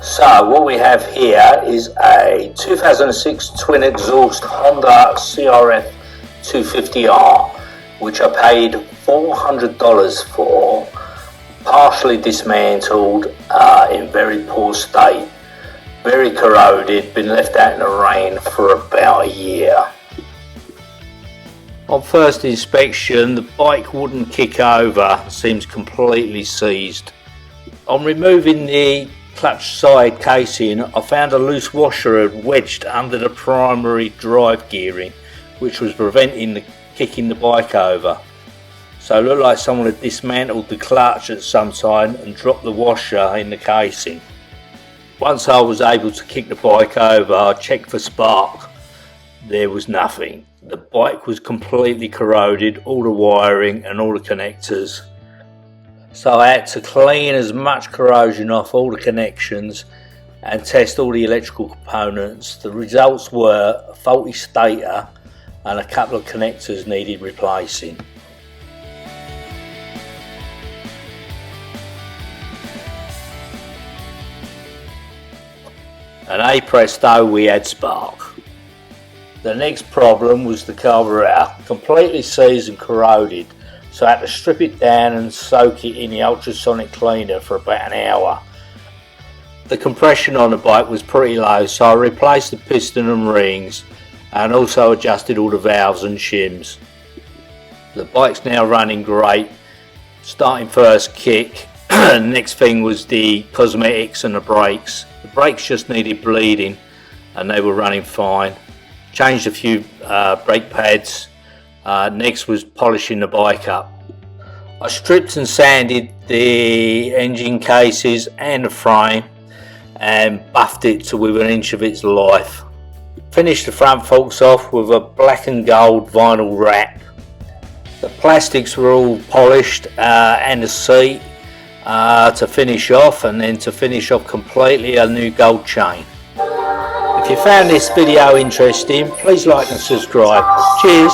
So what we have here is a 2006 twin exhaust Honda CRF250R, which I paid $400 for, partially dismantled, in very poor state, very corroded, been left out in the rain for about a year. On first inspection, the bike wouldn't kick over, seems completely seized. On removing the clutch side casing, I found a loose washer had wedged under the primary drive gearing, which was preventing the kicking the bike over. So it looked like someone had dismantled the clutch at some time and dropped the washer in the casing. Once I was able to kick the bike over, I checked for spark. There was nothing. The bike was completely corroded, all the wiring and all the connectors. So I had to clean as much corrosion off all the connections and test all the electrical components. The results were a faulty stator and a couple of connectors needed replacing. And presto, we had spark. The next problem was the carburetor, completely seized and corroded. So I had to strip it down and soak it in the ultrasonic cleaner for about an hour. The compression on the bike was pretty low, so I replaced the piston and rings and also adjusted all the valves and shims. The bike's now running great. Starting first kick, next thing was the cosmetics and the brakes. The brakes just needed bleeding and they were running fine. Changed a few brake pads. Next was polishing the bike up. I stripped and sanded the engine cases and the frame and buffed it to within an inch of its life. Finished the front forks off with a black and gold vinyl wrap. The plastics were all polished and the seat to finish off, and then to finish off completely a new gold chain. If you found this video interesting, please like and subscribe. Cheers!